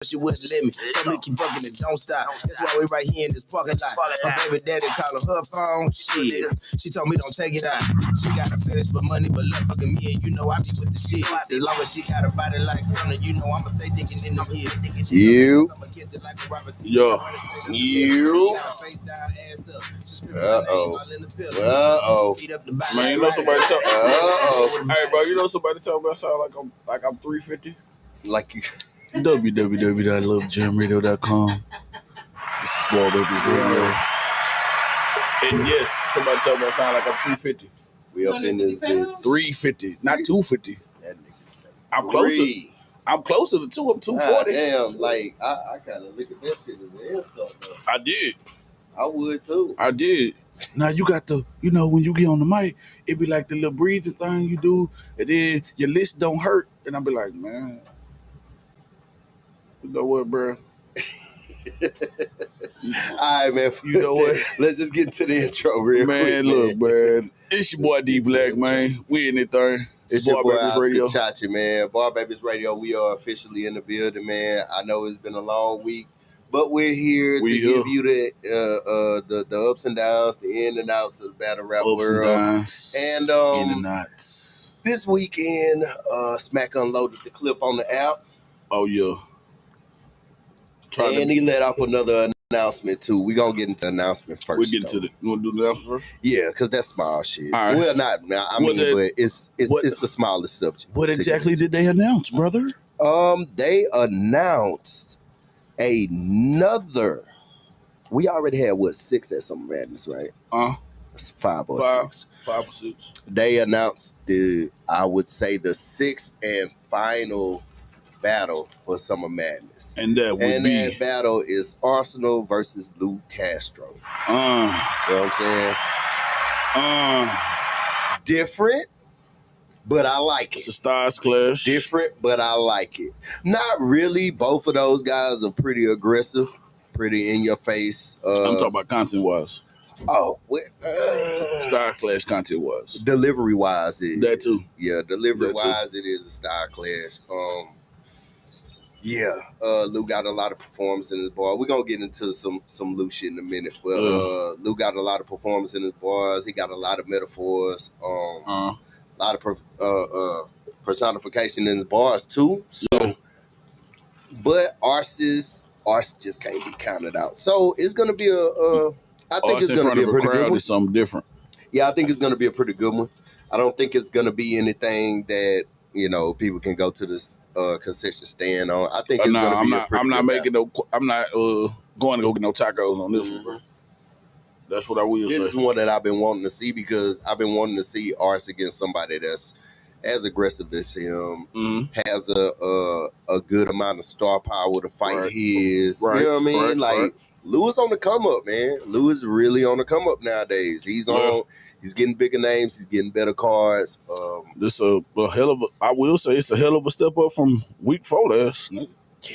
She wouldn't let me. Told me keep fucking it, don't stop. That's why we right here in this parking lot. Her baby daddy calling her phone. Shit. She told me don't take it out. She got a fetish for money, but love fucking me, and you know I be with the shit. As long as she got a body like Stunner, you know I'ma stay thinking in them heels. You. Yo. You. Man, you know somebody talk. Hey, bro, you know somebody talking about sound like I'm 350? Like you. www.lovejamradio.com. This is Babiez Radio. And yes, somebody talking about sound like I'm 250. We up in this bitch. 350, not 250. That nigga say I'm closer. I'm closer to 2. I'm 240. Damn, like I kind of look at that shit as an insult. Though. I did. I would too. I did. Now you got the, when you get on the mic, it be like the little breathing thing you do, and then your list don't hurt, and I be like, man. You know what, bro? All right, man. You know what? Let's just get into the intro real quick. Man, look, man. It's your boy D Black, man. We in it thing. It's your boy Oscar Chachi, man. Babiez Radio, we are officially in the building, man. I know it's been a long week, but we're here to give you the ups and downs, the in and outs of the battle rap world. And in and outs. This weekend, Smack unloaded the clip on the app. Oh, yeah. And he let off another announcement, too. We're going to get into the announcement first. We'll get into you want to do the announcement first? Yeah, because that's small shit. All right. Well, not, but it's the smallest subject. What exactly did they announce, brother? They announced another. We already had, 6 at Summer Madness, right? It's 5 or 6. 5 or 6. They announced the 6th and final battle for Summer Madness. And that battle is Arsenal versus Lou Castro. You know what I'm saying? Different, but I like it. It's a styles clash. Different, but I like it. Not really. Both of those guys are pretty aggressive, pretty in your face. I'm talking about content-wise. Style clash content-wise. Delivery-wise, it is. That too. Yeah, delivery-wise, it is a style clash. Lou got a lot of performance in his bar. We're going to get into some Lou shit in a minute, but Lou got a lot of performance in his bars. He got a lot of metaphors, a lot of personification in his bars too. So, but Arse just can't be counted out. So it's going to be I think it's going to be a pretty good one. Is something different. Yeah, I think it's going to be a pretty good one. I don't think it's going to be anything that people can go to this concession stand on. I think it's going to be a pretty I'm not going to go get no tacos on this one, bro. That's what I will say. This is one that I've been wanting to see because I've been wanting to see Arse against somebody that's as aggressive as him, has a good amount of star power to fight his. Right. You know what I mean? Lou is on the come up, man. Lou is really on the come up nowadays. He's getting bigger names. He's getting better cards. This a hell of I will say it's a hell of a step up from week 4 last. Nigga. Yeah,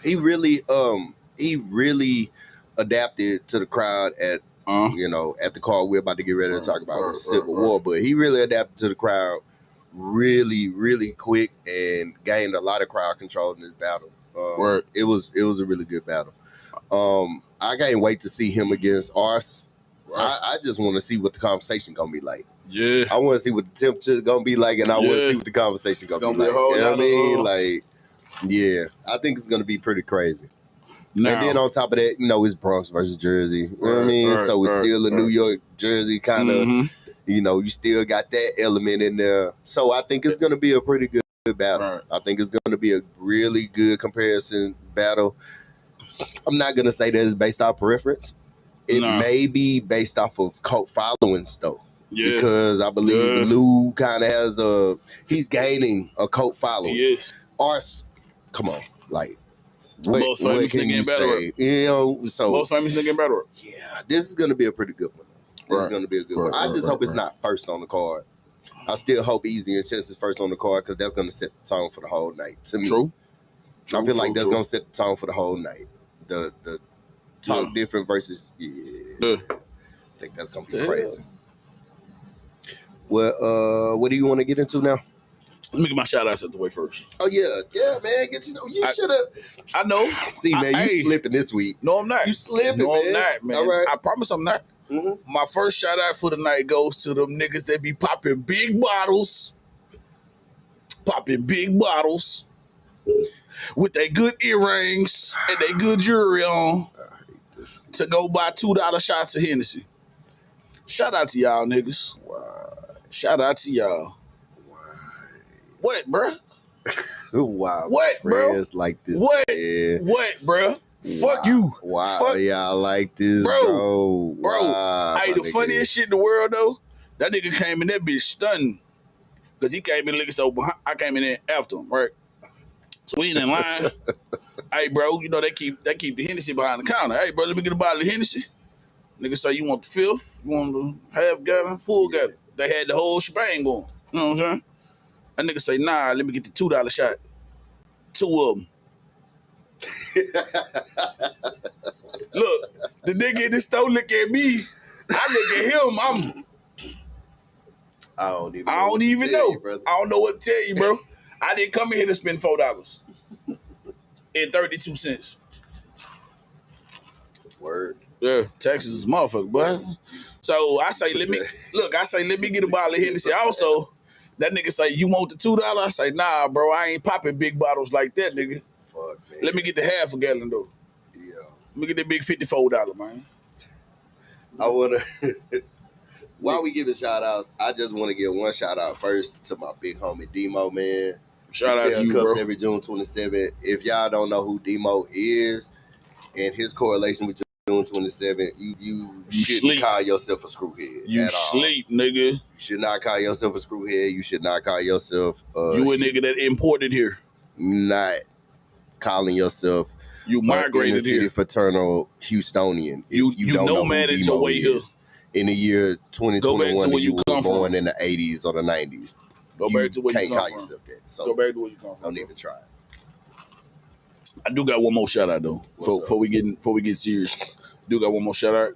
he really adapted to the crowd at the card we're about to get ready to talk about Civil War. But he really adapted to the crowd really, really quick and gained a lot of crowd control in this battle. It was a really good battle. I can't wait to see him against Arse. I just want to see what the conversation gonna be like. Yeah, I want to see what the temperature gonna be like, and I want to see what the conversation gonna be like. You know what I mean? I think it's gonna be pretty crazy. Now, and then on top of that, it's Bronx versus Jersey. You know what I mean? So it's still a New York Jersey kind of. You still got that element in there. So I think it's gonna be a pretty good battle. I think it's gonna be a really good comparison battle. I'm not gonna say that it's based off preference. It may be based off of cult followings, though. Yeah. Because I believe Lou kind of has he's gaining a cult following. Yes. Arse, come on, most famous nigga in battle rap. Most famous nigga in battle rap. Yeah, this is gonna be a pretty good one. This is gonna be a good one. I just hope it's not first on the card. I still hope Easy and Chess is first on the card because that's gonna set the tone for the whole night. To me, I feel like that's gonna set the tone for the whole night. The talk different versus I think that's gonna be crazy. Well, what do you want to get into now? Let me get my shout outs out the way first. Oh yeah, man. You should have. I know. See, man, you slipping this week. No, I'm not. You slipping, no, man. I'm not, man. All right. I promise I'm not. Mm-hmm. My first shout out for the night goes to them niggas that be popping big bottles with their good earrings and their good jewelry on to go buy $2 shots of Hennessy. Shout out to y'all niggas. Wow. Shout out to y'all. Why? What, bruh? Wow. What, bro? Like this. What? Man. What, bruh? Fuck you. Wow. Fuck y'all like this, bro. Wow, hey, the funniest shit in the world, though, that nigga came in that bitch stunned. Because he came in looking so behind. I came in there after him, right? So we ain't in line. Hey, bro, you know, they keep the Hennessy behind the counter. Hey, bro, let me get a bottle of Hennessy. Nigga say, you want the fifth? You want the half gallon? Full gallon? They had the whole shebang going. You know what I'm saying? That nigga say, nah, let me get the $2 shot. 2 of them. Look, the nigga in the store look at me. I look at him. I don't even know. I don't know what to tell you, bro. I didn't come in here to spend $4 and 32 cents. Word. Yeah, Texas is a motherfucker, boy. So I say, let me get a bottle of Hennessy. Also, that nigga say, you want the $2? I say, nah, bro, I ain't popping big bottles like that, nigga. Fuck, man. Let me get the half a gallon, though. Yeah. Let me get that big $54, man. I want to, while we giving shout outs, I just want to give one shout out first to my big homie Demo, man. Shout out to you, Cups bro. Every June 27th. If y'all don't know who Demo is and his correlation with June 27th, you shouldn't call yourself a screwhead. You sleep, nigga. You should not call yourself a screwhead. You should not call yourself you a nigga that imported here. Not calling yourself you migrated city here. Fraternal Houstonian. You don't know nomaded who your way here. In the year 2021, you were born from. in the 80s or the 90s. Go back to where you come can't call from. yourself that. So go back to where you come from. Don't even try. I do got one more shout out though. Before we get serious, do got one more shout out.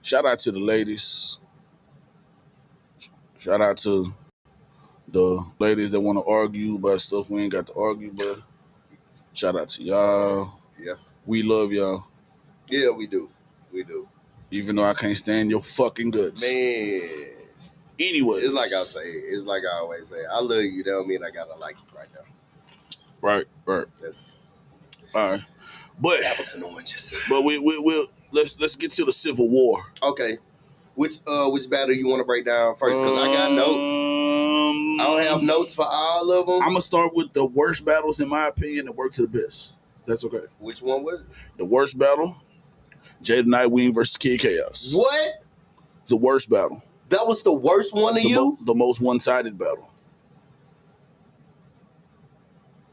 Shout out to the ladies. Shout out to the ladies that want to argue about stuff we ain't got to argue about. Shout out to y'all. Yeah. We love y'all. Yeah, we do. We do. Even though I can't stand your fucking guts. Man. Anyways. It's like I say. It's like I always say. I love you. That don't mean I gotta like you right now. Right. That's all right. But apples and oranges. But we'll let's get to the Civil War. Okay. Which battle you want to break down first? Because I got notes. I don't have notes for all of them. I'm gonna start with the worst battles in my opinion that work to the best. That's okay. Which one was it? The worst battle, Jada Nightwing versus Kid Chaos. What? The worst battle. That was the worst one to you? The most one-sided battle.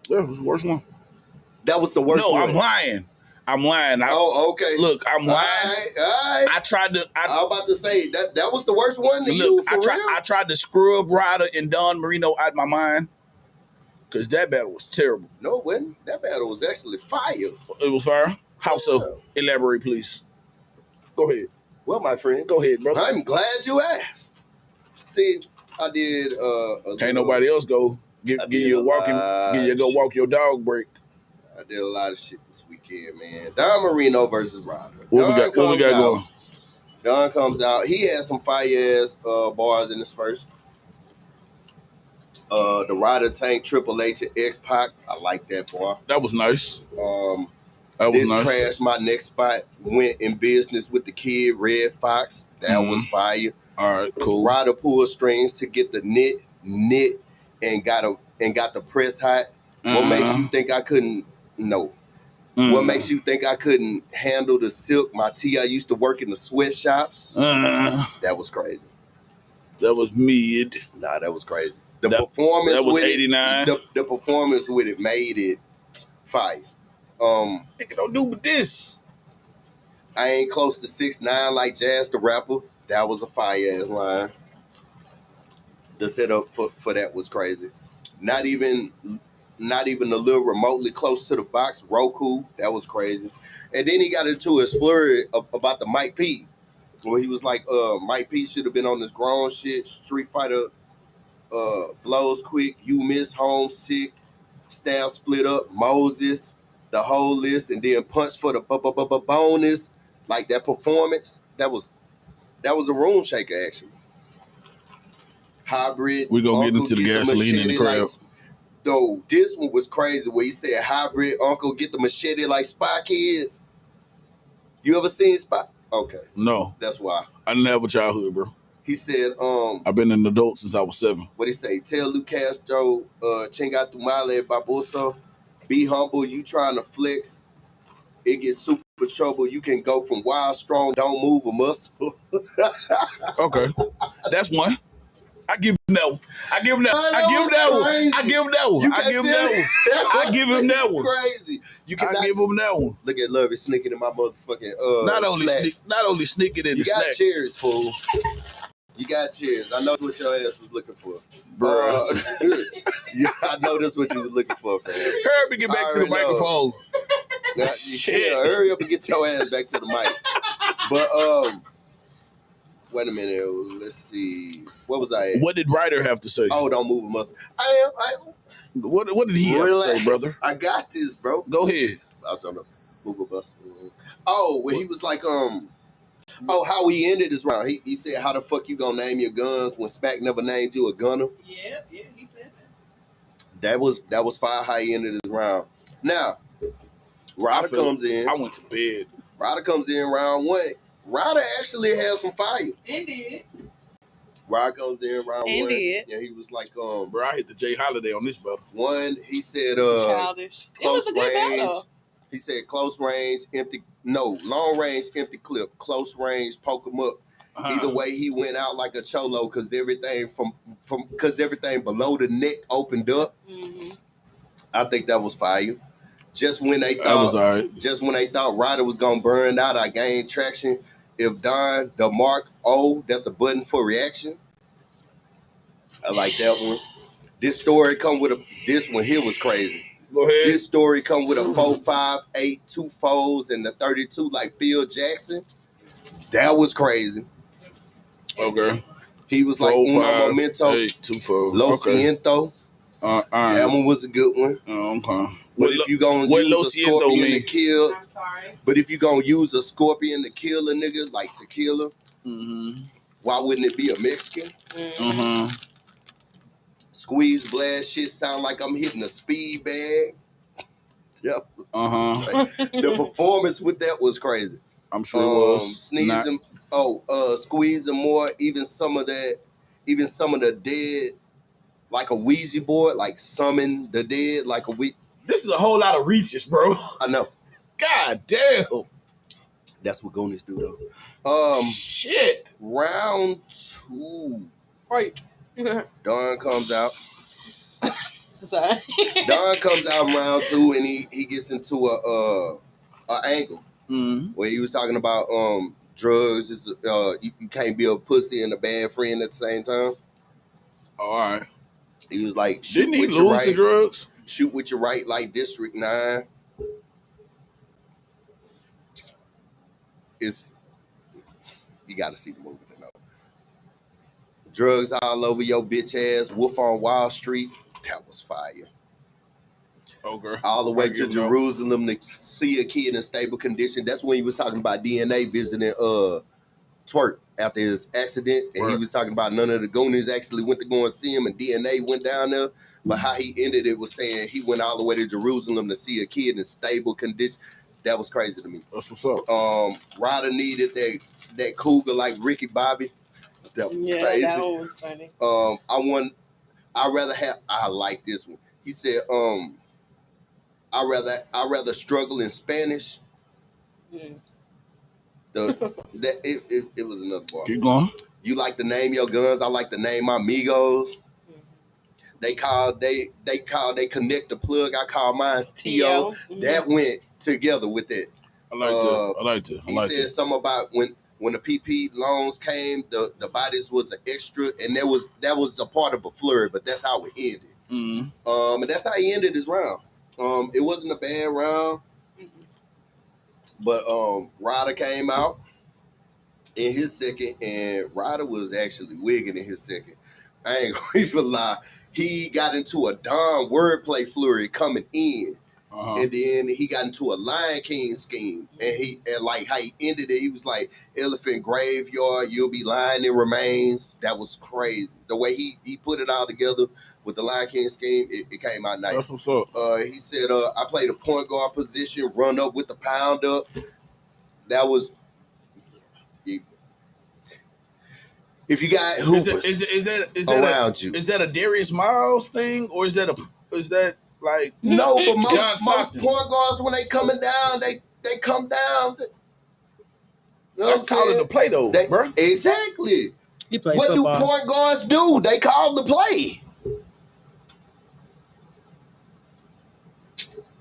Yeah, it was the worst one. That was the worst one? No, I'm lying. Oh, okay. Look, I'm lying. All right. I tried to. I was about to say, that was the worst one to you, for real? I tried to scrub Ryder and Don Marino out of my mind because that battle was terrible. No, it wasn't. That battle was actually fire. It was fire? How so? Elaborate, please. Go ahead. Well, my friend. Go ahead, brother. I'm glad you asked. See, I did can't nobody else go give you a go walk your dog break. I did a lot of shit this weekend, man. Don Marino versus Ryder. What we got going? Don comes out. He had some fire-ass bars in his first. The Ryder Tank, Triple H, and X-Pac. I like that bar. That was nice. Trash my next spot. Went in business with the kid, Red Fox. That was fire. All right, cool. Ryder pulled strings to get the knit, and got the press hot. What makes you think I couldn't? No. What makes you think I couldn't handle the silk? My T, I used to work in the sweatshops. That was crazy. That was mid. Nah, that was crazy. The performance that was with 89. The performance with it made it fire. Nigga don't do with this. I ain't close to 6'9" like Jazz the Rapper. That was a fire ass line. The setup for that was crazy. Not even a little remotely close to the box. Roku, that was crazy. And then he got into his flurry about the Mike P, where he was like, Mike P should have been on this grown shit, Street Fighter blows quick, you miss homesick, staff split up, Moses, the whole list, and then punch for the bonus, like that performance. That was a room shaker actually. Hybrid. We gonna get into the gasoline in the crowd. Though this one was crazy where he said hybrid uncle get the machete like Spy Kids. You ever seen Spy? Okay. No. That's why. I didn't have a childhood, bro. He said, I've been an adult since I was 7. What he say? Tell Luke Castro, Chinga tu male baboso. Be humble, you trying to flex. It gets super trouble. You can go from wild strong, don't move a muscle. Okay. That's one. I give him that one. I give him that one. I give him that one. I give him that one. I give him that one. Crazy. You I give him that one. Look at Love is sneaking in my motherfucking not only sneaking in the snacks. You got cheers, fool. You got cheers. I know that's what your ass was looking for. Bro. Yeah, I know that's what you was looking for, fam. Hurry up and get back to the microphone. Shit. Yeah, hurry up and get your ass back to the mic. But wait a minute. Let's see. What was I at? What did Ryder have to say? Oh, don't move a muscle. What did he have to say, brother? I got this, bro. Go ahead. I was on the move a muscle. Oh, when he was like, how he ended his round. He said, how the fuck you gonna name your guns when Smack never named you a gunner? Yeah, he said that. That was fire how he ended his round. Now, Ryder comes in. I went to bed. Ryder comes in round 1. Ryder actually has some fire. Indeed. Ryder comes in round 1. Indeed. Yeah, he was like, bro, I hit the Jay Holiday on this battle. One, he said, childish. It was a good battle. He said close range, long range, empty clip, close range, poke him up. Either way, he went out like a cholo because everything everything below the neck opened up. Mm-hmm. I think that was fire. Just when they thought Ryder was gonna burn out, I gained traction. If Don, the Mark O, that's a button for reaction. I like that one. This story come with this one here was crazy. Go ahead. This story come with a 4.58, 2 4s, and the 32 like Phil Jackson. That was crazy. Okay. He was like Uno Momento, 8, 2 4. Lo Siento. That one was a good one. Okay. But if you gonna use a scorpion to kill, I'm sorry. But if you gonna use a scorpion to kill a nigga like tequila, why wouldn't it be a Mexican? Mm-hmm. Squeeze blast shit sound like I'm hitting a speed bag. Yep. The performance with that was crazy. I'm sure it was. Sneezing. Squeezing more. Even some of the dead, like a Ouija board, like summon the dead, like a Ouija. This is a whole lot of reaches, bro. I know. God damn. That's what Goonies do, though. Shit. Round 2. Right. Don comes out. Sorry. Don comes out in round 2, and he gets into a angle where he was talking about drugs. Is you can't be a pussy and a bad friend at the same time. All right. He was like, didn't he lose the drugs? Shoot with your right like District 9. You got to see the movie to know. Drugs all over your bitch ass. Wolf on Wall Street. That was fire. Okay. All the way to Jerusalem to see a kid in stable condition. That's when he was talking about DNA visiting Twerk after his accident. And he was talking about none of the Goonies actually went to go and see him, and DNA went down there. But how he ended it was saying he went all the way to Jerusalem to see a kid in stable condition. That was crazy to me. That's what's up. Ryder needed that cougar like Ricky Bobby. That was crazy. That one was funny. I like this one. He said, I rather struggle in Spanish. It was another bar. Keep going. You like to name your guns, I like to name my amigos. They connect the plug. I call mine T.O. That went together with it. I like that. He said something about when the PP loans came, the bodies was an extra, and that was a part of a flurry, but that's how it ended. And that's how he ended his round. It wasn't a bad round, but Ryder came out in his second, and Ryder was actually wigging in his second. I ain't gonna even lie. He got into a Don wordplay flurry coming in. And then he got into a Lion King scheme. And like how he ended it, he was like, Elephant Graveyard, you'll be lying in remains. That was crazy. The way he put it all together with the Lion King scheme, it came out nice. That's what's up. He said, I played a point guard position, run up with the pound up. That was... If you got hoopers is around you. Is that a Darius Miles thing? Or is that like... No, but most point guards, when they coming down, they come down. You know Let's call it the play, though, bro. Exactly. He plays what football. do point guards do? They call the play.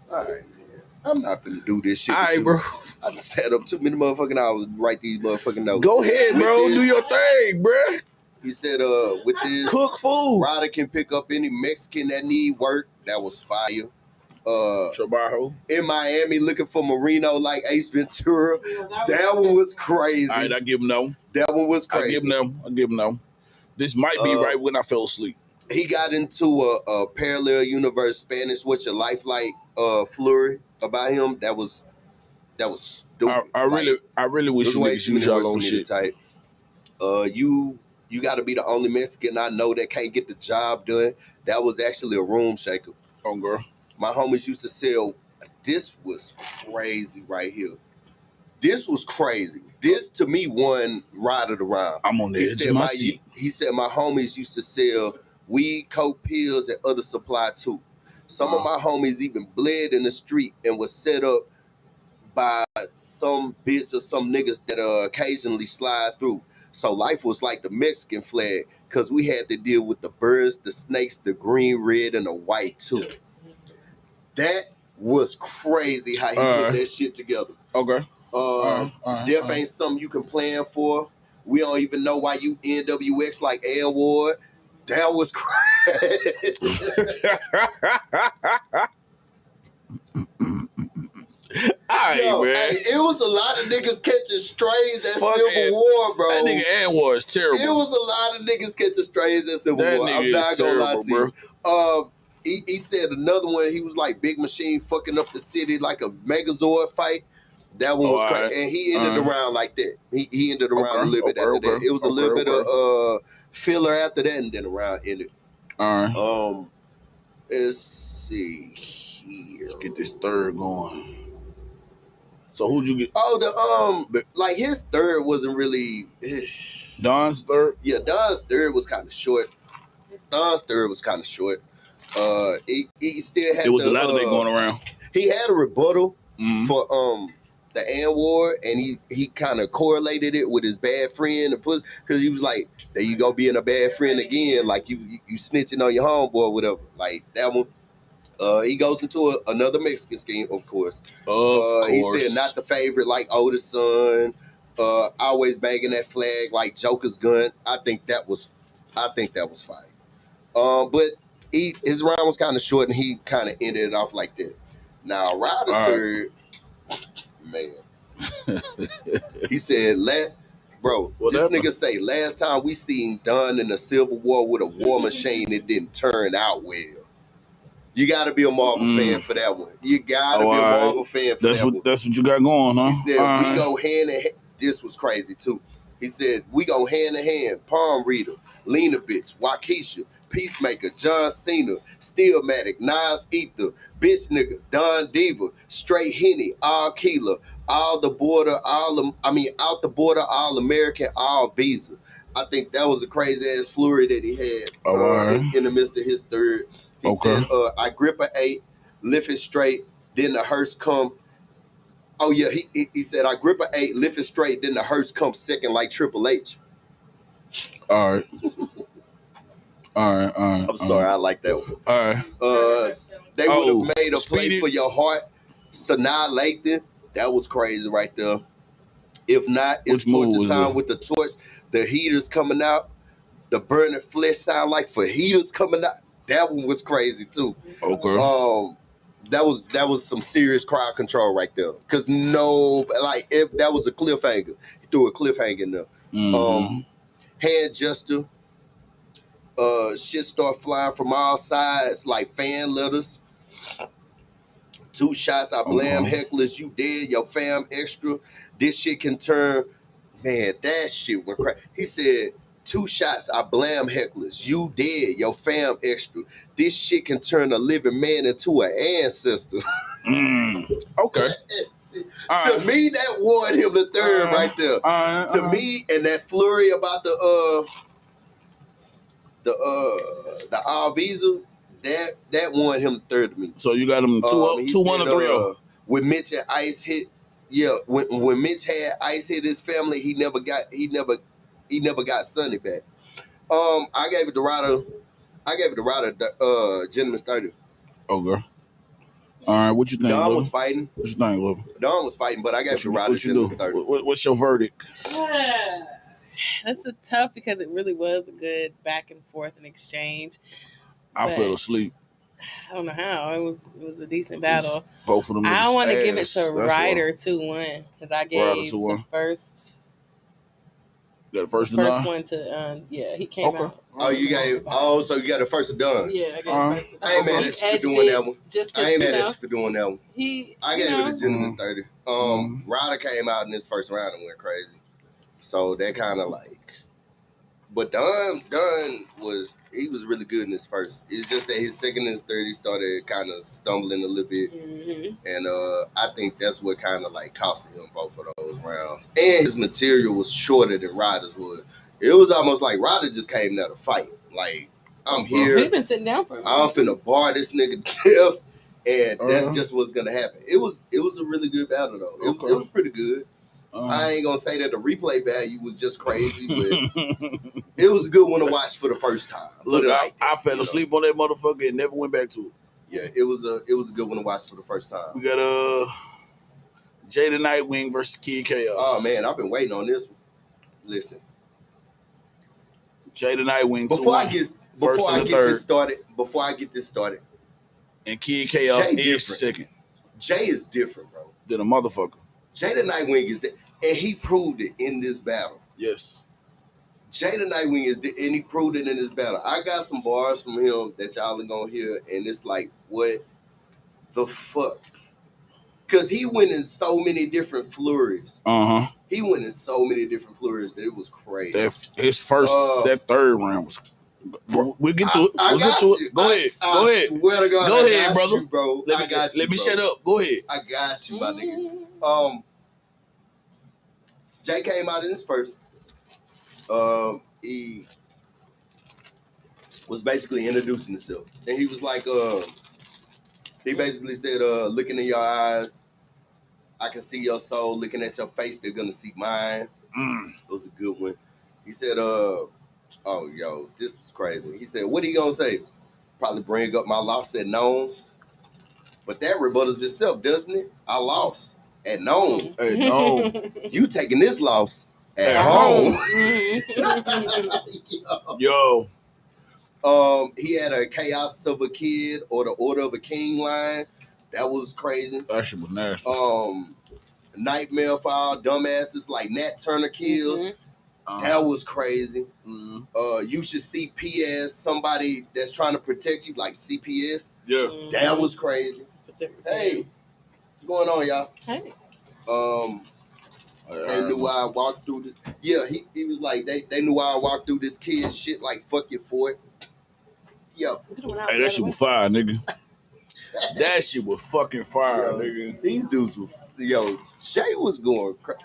All right, man. I'm not finna do this shit. All right, bro. I just sat up too many motherfucking hours to write these motherfucking notes. Go ahead, bro. Do your thing, bro. He said, with this, cook food. Ryder can pick up any Mexican that need work. That was fire. Trabajo. In Miami, looking for Marino like Ace Ventura. That one was crazy. All right, I give him no. That one was crazy. I give him no. This might be right when I fell asleep. He got into a parallel universe Spanish What's Your Life Like flurry about him. That was stupid. I really wish you niggas use y'all own shit. Type. You got to be the only Mexican I know that can't get the job done. That was actually a room shaker. Oh, girl. My homies used to sell. This was crazy right here. This was crazy. This, to me, won Ride of the Round. I'm on the edge of my seat. He said my homies used to sell weed, coke, pills, and other supply, too. Some of my homies even bled in the street and was set up by some bitch or some niggas that occasionally slide through. So life was like the Mexican flag because we had to deal with the birds, the snakes, the green, red, and the white, too. That was crazy how he put that shit together. Okay. Death ain't something you can plan for. We don't even know why you NWX like L Ward. That was crazy. Alright, man. Hey, it was a lot of niggas catching strays at Civil War, bro. That nigga Anwar is terrible. It was a lot of niggas catching strays at Civil War. I'm not gonna lie to you. He said another one, he was like Big Machine fucking up the city like a Megazord fight. That one was crazy. And he ended around like that. He ended around a little bit after that. It was a little bit of filler after that and then around ended. All right. Let's see here. Let's get this third going. So who'd you get? Oh, like his third wasn't really... Don's third? Yeah, Don's third was kind of short. He still had. It was a lot of that going around. He had a rebuttal for the N-word, and he kind of correlated it with his bad friend because he was like, "There you go, being a bad friend again, like you snitching on your homeboy, or whatever." Like that one. He goes into another Mexican scheme, of course. He said not the favorite, like oldest son. Always banging that flag like Joker's gun. I think that was fine. But his round was kind of short, and he kind of ended it off like that. Now Ryder's third, man. He said, nigga say last time we seen Dunn in the Civil War with a war machine, it didn't turn out well. You got to be a Marvel fan for that one. You got to be a Marvel fan for that one. That's what you got going, huh? He said, we go hand in hand. This was crazy, too. He said, we go hand in hand. Palm Reader, Lena Bitch, Waukesha, Peacemaker, John Cena, Steelmatic, Nas Ether, Bitch Nigga, Don Diva, Straight Henny, All Keeler, All the Border, Out the Border, All American, All Visa. I think that was a crazy ass flurry that he had in the midst of his third. He said, I grip a 8, lift it straight, then the hearse come. Oh, yeah, he said, I grip a 8, lift it straight, then the hearse comes second like Triple H. All right. I'm sorry, I like that one. All right. They would have made a play for your heart. Sanaa Lathan, that was crazy right there. If not, it's torture time with the torch. The heaters coming out. The burning flesh sound like fajitas coming out. That one was crazy too. Okay. That was some serious crowd control right there. Cause that was a cliffhanger. He threw a cliffhanger in there. Hand Juster. Shit start flying from all sides like fan letters. 2 shots, I blam hecklers, you dead, your fam extra. This shit can turn, man, that shit went crazy. He said, 2 shots, I blam hecklers, you dead, your fam extra. This shit can turn a living man into an ancestor. Okay. To me, that won him the third right there. To me, and that flurry about the Alvisa, that won him the third to me. So you got him 2-1 or 3-0. When Mitch and Ice hit, when Mitch had Ice hit his family, he never got Sonny back. I gave it to Ryder. Gentleman's 30. Oh, girl. All right, what you think? Don was fighting. What you think, Love? Don was fighting, but I gave it to Ryder. Gentleman's 30. What's your verdict? That's a tough because it really was a good back and forth and exchange. I fell asleep. I don't know how. It was a decent battle. Both of them. I want to give it to Ryder 2-1 because I gave the first. You got the first one to he came out. So you got the first to Don. Yeah, I got the first. I ain't mad at you for doing that one. I ain't mad at you for doing that one. I gave it to Gentleman's 30. Ryder came out in his first round and went crazy. So that kind of like, but Don was really good in his first. It's just that his second and his third, he started kind of stumbling a little bit. And I think that's what kind of like costed him both of those rounds. And his material was shorter than Ryder's was. It was almost like Ryder just came there to fight. Like, I'm here. He's been sitting down for a minute. I'm finna bar this nigga to death. And that's just what's gonna happen. It was a really good battle though. It was pretty good. I ain't gonna say that the replay value was just crazy, but it was a good one to watch for the first time. Look, I fell asleep on that motherfucker and never went back to it. Yeah, it was a good one to watch for the first time. We got Jada Nightwing versus Kid Chaos. Oh man, I've been waiting on this one. Listen, Jada Nightwing. Before I get this started, and Kid Chaos is second. Jay is different, bro. Than a motherfucker. Jada Nightwing is and he proved it in this battle. Yes. Jada Nightwing and he proved it in this battle. I got some bars from him that y'all are gonna hear, and it's like, what the fuck? Because he went in so many different flurries. He went in so many different flurries that it was crazy. His first, that third round was. We'll get to it. We'll get to it. Go ahead. Go ahead. Swear to God, go ahead, brother. You, bro. Let me shut up. Go ahead. I got you, my nigga. Jay came out in his first. He was basically introducing himself, and he was like, he basically said, "Looking in your eyes, I can see your soul. Looking at your face, they're gonna see mine." It was a good one. He said, "Oh, yo, this was crazy." He said, "What are you gonna say? Probably bring up my loss at known." But that rebuttals itself, doesn't it? I lost at known. At known. You taking this loss at home. Yo. He had a chaos of a kid or the order of a king line. That was crazy. That shit was nasty. Nightmare for all dumbasses like Nat Turner kills. That was crazy. You should see P as somebody that's trying to protect you, like CPS. Yeah. That was crazy. Hey, what's going on, y'all? Hey. They knew why I walked through this. Yeah, he was like, they knew why I walked through this kid's shit like fuck you for it. Yo. Hey, that shit was fire, nigga. That shit was fucking fire, nigga. These dudes were, Shay was going crazy.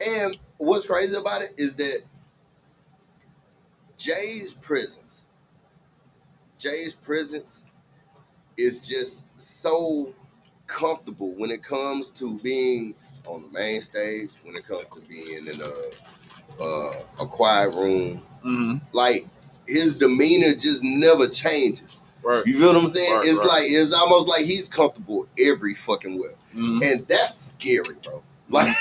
And what's crazy about it is that Jay's presence is just so comfortable when it comes to being on the main stage, when it comes to being in a quiet room. Like, his demeanor just never changes. Right. You feel what I'm saying? Right, it's almost like he's comfortable every fucking way. And that's scary, bro. Like,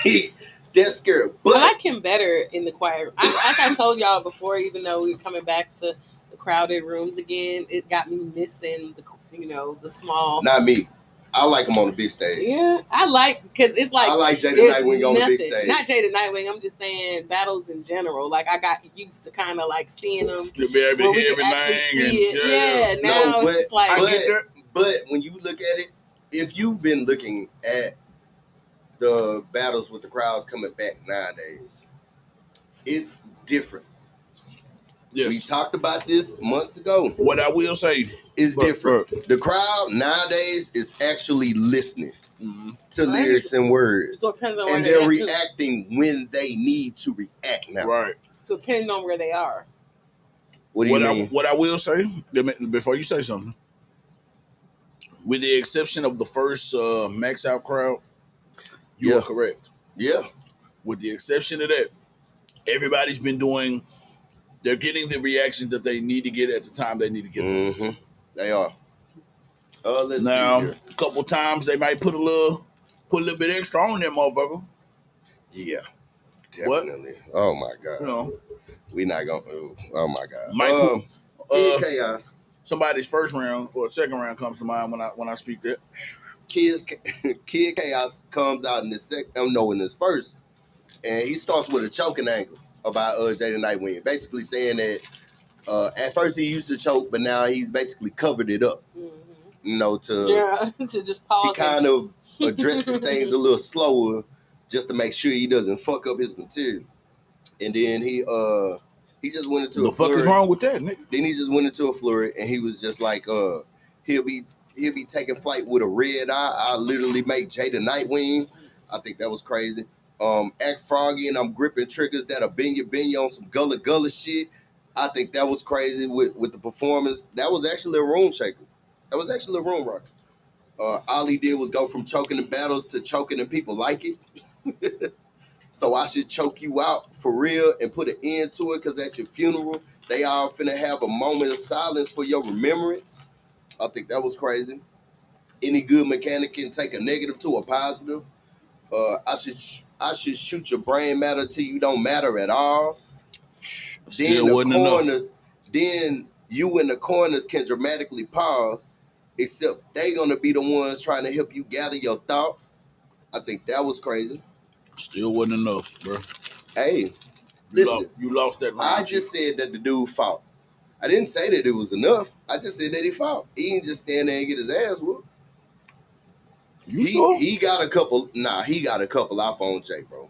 that's scary. But I like him better in the quiet room. Like I told y'all before, even though we were coming back to the crowded rooms again, it got me missing the small. Not me. I like him on the big stage. Yeah, I like because it's like I like Jada Nightwing on the big stage. Not Jada Nightwing. I'm just saying battles in general. Like I got used to kind of like seeing them. You'll be able to hear everything. Yeah. Now it's just like. But when you look at it, if you've been looking at the battles with the crowds coming back nowadays, it's different. Yes. We talked about this months ago. What I will say is different. The crowd nowadays is actually listening to lyrics and words. So and they're reacting when they need to react now. Right. Depending on where they are. What do you mean? What I will say, before you say something, with the exception of the first Max Out crowd, you are correct. Yeah. With the exception of that, everybody's been doing, they're getting the reactions that they need to get at the time they need to get them. They are. Let's now, see here. A couple times they might put a little bit extra on that motherfucker. Yeah. Definitely. What? Oh my God. You know. We not gonna oh my God. Kid Chaos. Somebody's first round or second round comes to mind when I speak that. Kid Chaos comes out in his first, and he starts with a choking angle about Jada Nightwing, basically saying that at first he used to choke, but now he's basically covered it up. You know, to just pause. He kind of addresses things a little slower just to make sure he doesn't fuck up his material. And then he just went into a flurry. The fuck is wrong with that, nigga? Then he just went into a flurry, and he was just like, he'll be taking flight with a red eye. I literally make Jada Nightwing. I think that was crazy. Act froggy, and I'm gripping triggers that are benya on some gullah shit. I think that was crazy with the performance. That was actually a room shaker. That was actually a room rocker. All he did was go from choking in battles to choking and people like it. So I should choke you out for real and put an end to it because at your funeral, they all finna have a moment of silence for your remembrance. I think that was crazy. Any good mechanic can take a negative to a positive. I should shoot your brain matter till you don't matter at all. Then you in the corners can dramatically pause, except they gonna be the ones trying to help you gather your thoughts. I think that was crazy. Still wasn't enough, bro. Hey, listen. You lost that round. I just said that the dude fought. I didn't say that it was enough. I just said that he fought. He didn't just stand there and get his ass whooped. Sure? He got a couple. Nah, he got a couple off on Jay, bro.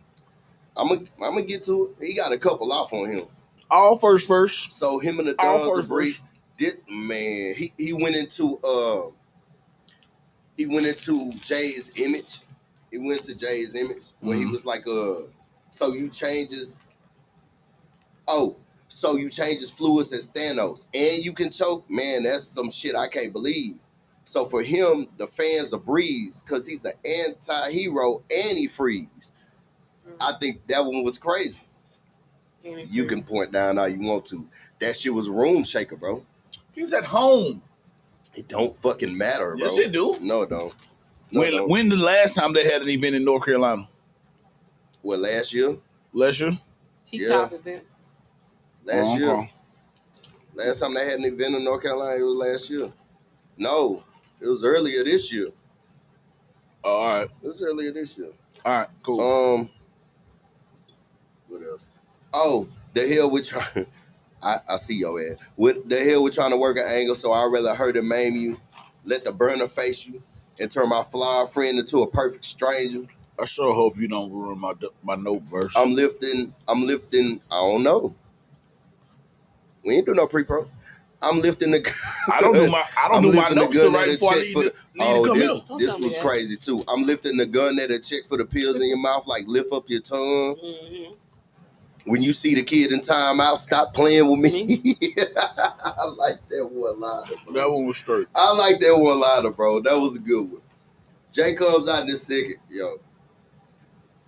I'm gonna get to it. He got a couple off on him. All first. So him and the Dons agree. Man, he went into Jay's image. He went to Jay's image where he was like, so you change his fluids as Thanos and you can choke? Man, that's some shit I can't believe. So for him, the fans are breeze because he's an anti-hero and he freeze. I think that one was crazy. You can point down all you want to. That shit was room shaker, bro. He was at home. It don't fucking matter, bro. Yes, it do. No, it don't. When the last time they had an event in North Carolina? What, last year? Last year? T-top event. Last year. Last time they had an event in North Carolina, it was last year. No, it was earlier this year. All right. It was earlier this year. All right, cool. What else? Oh, the hell we're trying. I see your ass. What the hell we're trying to work an angle, so I'd rather hurt and maim you, let the burner face you, and turn my flawed friend into a perfect stranger. I sure hope you don't ruin my note verse. I'm lifting. I don't know. We ain't do no pre-pro. I'm lifting the. I don't do my notes right before I leave to come in. This was crazy too. I'm lifting the gun at a check for the pills in your mouth, like lift up your tongue. Mm-hmm. When you see the kid in timeout, stop playing with me. I like that one liner, bro. That one was straight. I like that one liner, bro. That was a good one. Jay comes out in this second. Yo,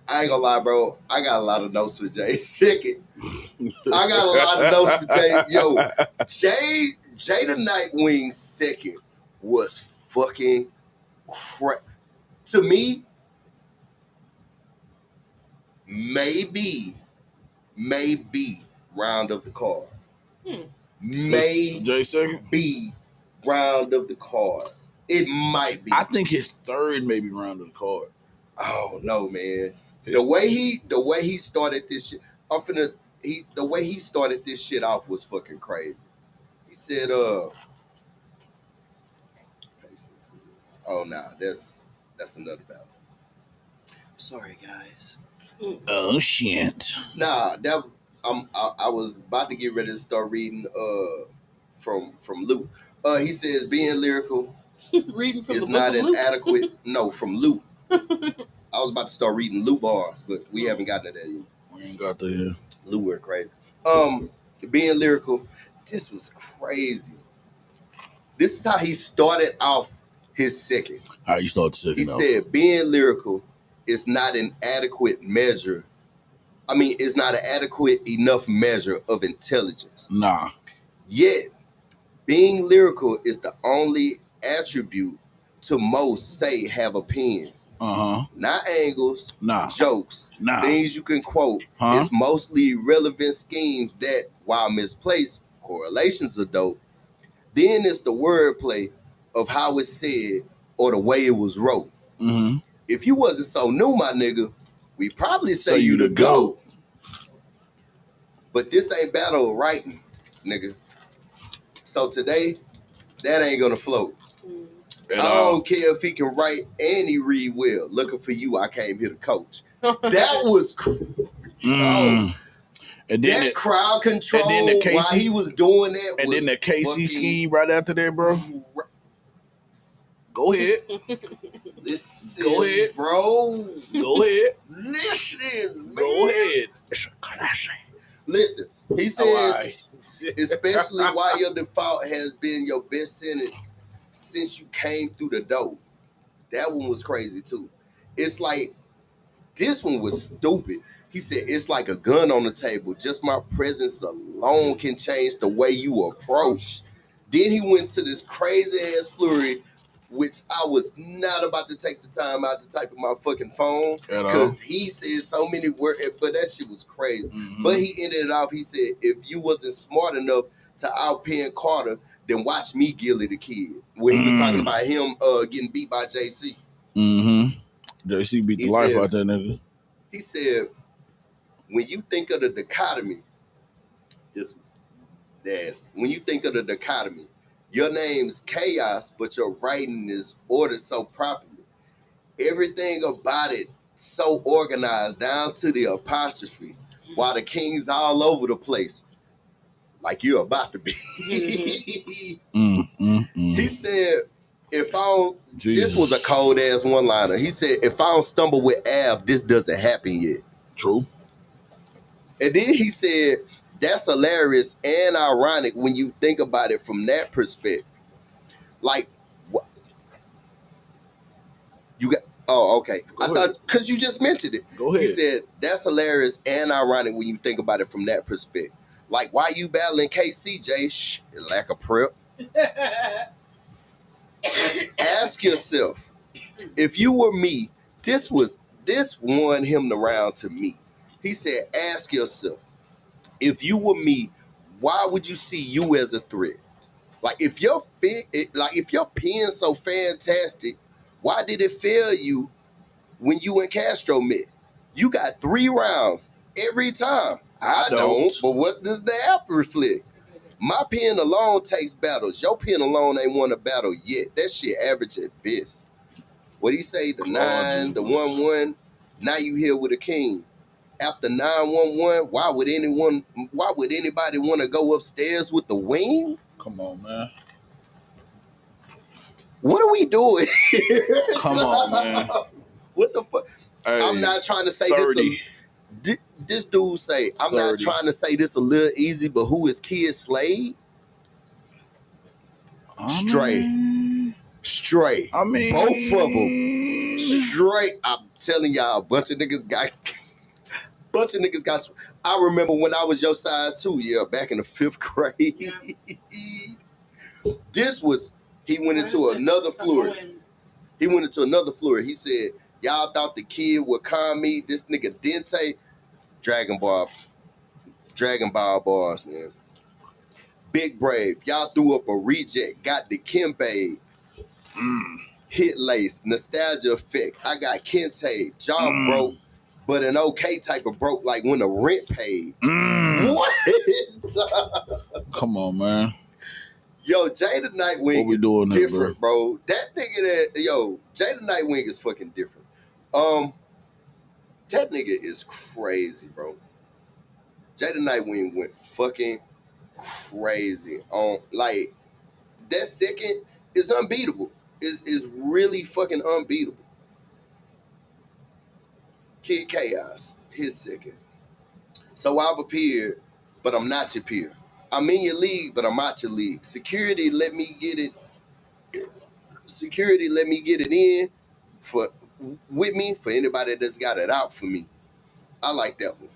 I ain't gonna lie, bro. I got a lot of notes for Jay. Second. I got a lot of notes for Jay. Yo, Jada Nightwing's second was fucking crap. To me, maybe round of the card. Jay second? Maybe round of the card. It might be. I think his third maybe round of the card. Oh no, man. The way he started this shit, the way he started this shit off was fucking crazy. He said, oh nah, that's another battle. Sorry, guys. Oh shit. Nah, I was about to get ready to start reading from Luke. He says being lyrical reading from is the not book of an Luke? adequate. No, from Luke. I was about to start reading Luke bars, but we haven't gotten to that yet. We ain't got there. Luke went crazy. Being lyrical, this was crazy. This is how he started off his second. How you start the second? He said being lyrical is not an adequate measure. I mean, it's not an adequate enough measure of intelligence. Nah. Yet, being lyrical is the only attribute to most say have a pen. Not angles, jokes, things you can quote. It's mostly relevant schemes that, while misplaced, correlations are dope. Then it's the wordplay of how it's said or the way it was wrote. If you wasn't so new, my nigga, we probably say you the GOAT. But this ain't battle writing, nigga. So today, that ain't gonna float. I don't care if he can write and he read well. Looking for you, I came here to coach. That was and then that crowd control while he was doing that. And then the KC scheme right after that, bro. Go ahead. Listen, go ahead, bro. Go ahead. Listen, man. Go ahead. It's a classic. Listen, he says, especially while your default has been your best sentence since you came through the door. That one was crazy too. It's like, this one was stupid. He said, it's like a gun on the table. Just my presence alone can change the way you approach. Then he went to this crazy ass flurry, which I was not about to take the time out to type in my fucking phone. Because he said so many words, but that shit was crazy. But he ended it off, he said, if you wasn't smart enough to outpen Carter, then watch me Gilly the Kid. When he was talking about him getting beat by JC. JC beat the life out that nigga. He said, when you think of the dichotomy, this was nasty. When you think of the dichotomy, your name's chaos, but your writing is ordered so properly. Everything about it so organized down to the apostrophes, while the king's all over the place, like you're about to be. He said, if I don't, this was a cold ass one-liner. He said, if I don't stumble with Av, this doesn't happen yet. True. And then he said, that's hilarious and ironic when you think about it from that perspective. Like, what? You got, oh, okay. I thought, because you just mentioned it. Go ahead. He said, that's hilarious and ironic when you think about it from that perspective. Like, why you battling KCJ? Lack of prep. Ask yourself, if you were me, this won him the round to me. He said, ask yourself, if you were me, why would you see you as a threat? Like, if your pen's so fantastic, why did it fail you when you and Castro met? You got 3 rounds every time. I don't. But what does the app reflect? My pen alone takes battles. Your pen alone ain't won a battle yet. That shit average at best. What do you say? The 9, the 1-1. Now you here with a king. After 9-1-1, why would anybody want to go upstairs with the wing? Come on, man. What are we doing? Come on, man. What the fuck? Hey, I'm not trying to say 30. This dude say, I'm 30. Not trying to say this a little easy, but who is Kid Slade? Straight. I mean, both of them. Straight. I'm telling y'all, a bunch of niggas got. I remember when I was your size too, back in the 5th grade. He went into another flurry. He said, y'all thought the kid would calm me. This nigga Dente, Dragon Ball bars, man. Big Brave, y'all threw up a reject, got the Kimbe. Hit lace, nostalgia effect. I got Kente, job broke, but an okay type of broke, like when the rent paid. What? Come on, man. Yo, Jada Nightwing is different, bro. That nigga Jada Nightwing is fucking different. That nigga is crazy, bro. Jada Nightwing went fucking crazy. Like, that second is unbeatable. Is really fucking unbeatable. Kid Chaos, his second. So I've appeared, but I'm not your peer. I'm in your league, but I'm out your league. Security, let me get it in with me for anybody that's got it out for me. I like that one.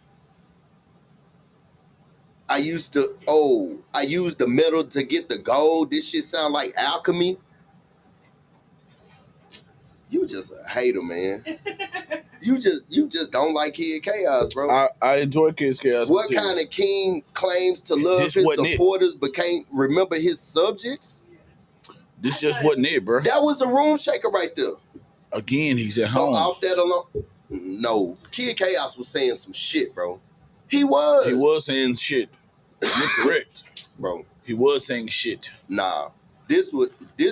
I used the metal to get the gold. This shit sound like alchemy. You just a hater, man. You just don't like Kid Chaos, bro. I enjoy Kid Chaos. What kind of king claims to love his supporters but can't remember his subjects? This just wasn't it, bro. That was a room shaker right there. Again, he's at home. So off that alone, no. Kid Chaos was saying some shit, bro. He was saying shit. You're correct, bro. He was saying shit. Nah, this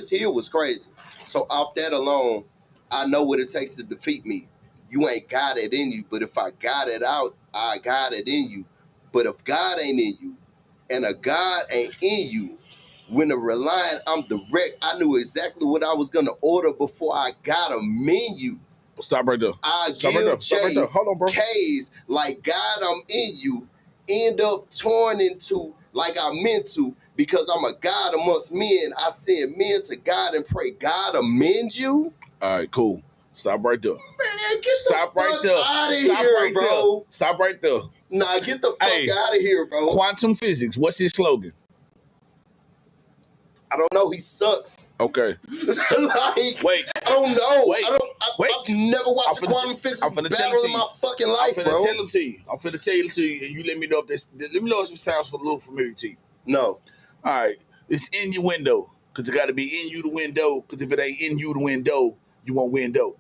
here was crazy. So off that alone, I know what it takes to defeat me. You ain't got it in you, but if I got it out, I got it in you. But if God ain't in you, and a God ain't in you, when the relying, I'm direct. I knew exactly what I was gonna order before I got a menu. Stop right there. Stop right there. Hold on, bro. K's like God, I'm in you. End up torn into like I meant to, because I'm a God amongst men. I send men to God and pray God amend you. All right, cool. Stop right there. Man, get the fuck out of here, bro. Stop right there. Nah, get the fuck out of here, bro. Quantum physics. What's his slogan? I don't know. He sucks. Okay. Wait. I don't know. I've never watched quantum physics battle in my fucking life, bro. I'm finna tell you, and you let me know if it sounds a little familiar to you. No. All right. It's in your window, because it got to be in you to window, because if it ain't in you to window, you won't window.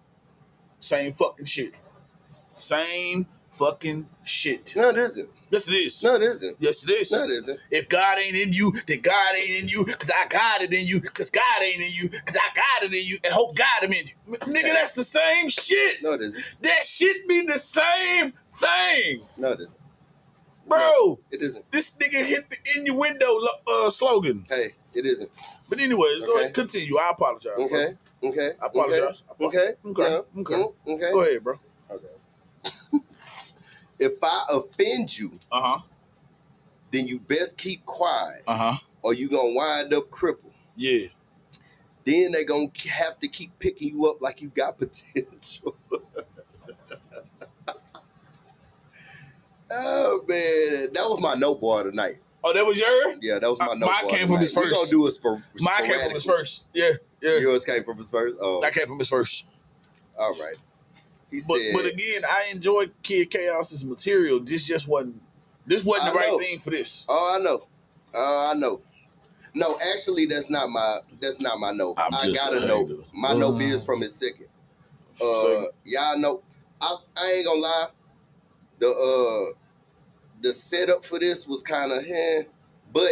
Same fucking shit. Same fucking shit. No, it isn't. Yes, it is. No, it isn't. Yes, it is. No, it isn't. If God ain't in you, then God ain't in you, because I got it in you, because God ain't in you, because I got it in you, and hope God am in you. Nigga, that's the same shit. No, it isn't. That shit be the same thing. No, it isn't. Bro. No, it isn't. This nigga hit the in your window slogan. Hey, it isn't. But anyways, go ahead, continue. I apologize. Okay. Bro. Okay. I apologize. Okay. Okay. Go ahead, bro. Okay. If I offend you, then you best keep quiet, or you gonna wind up crippled. Yeah. Then they gonna have to keep picking you up like you got potential. Oh man, that was my note boy tonight. Oh, that was yours? Yeah, that was my note boy. Mine came from his first. We're gonna do a Mine came from his first. Yeah. Yours came from his first. Oh, that came from his first. All right. But again, I enjoyed Kid Chaos's material. This wasn't the right thing for this. Oh, I know. No, actually, that's not my note. I got a note. My note is from his second. Y'all know, I ain't gonna lie. The setup for this was kind of but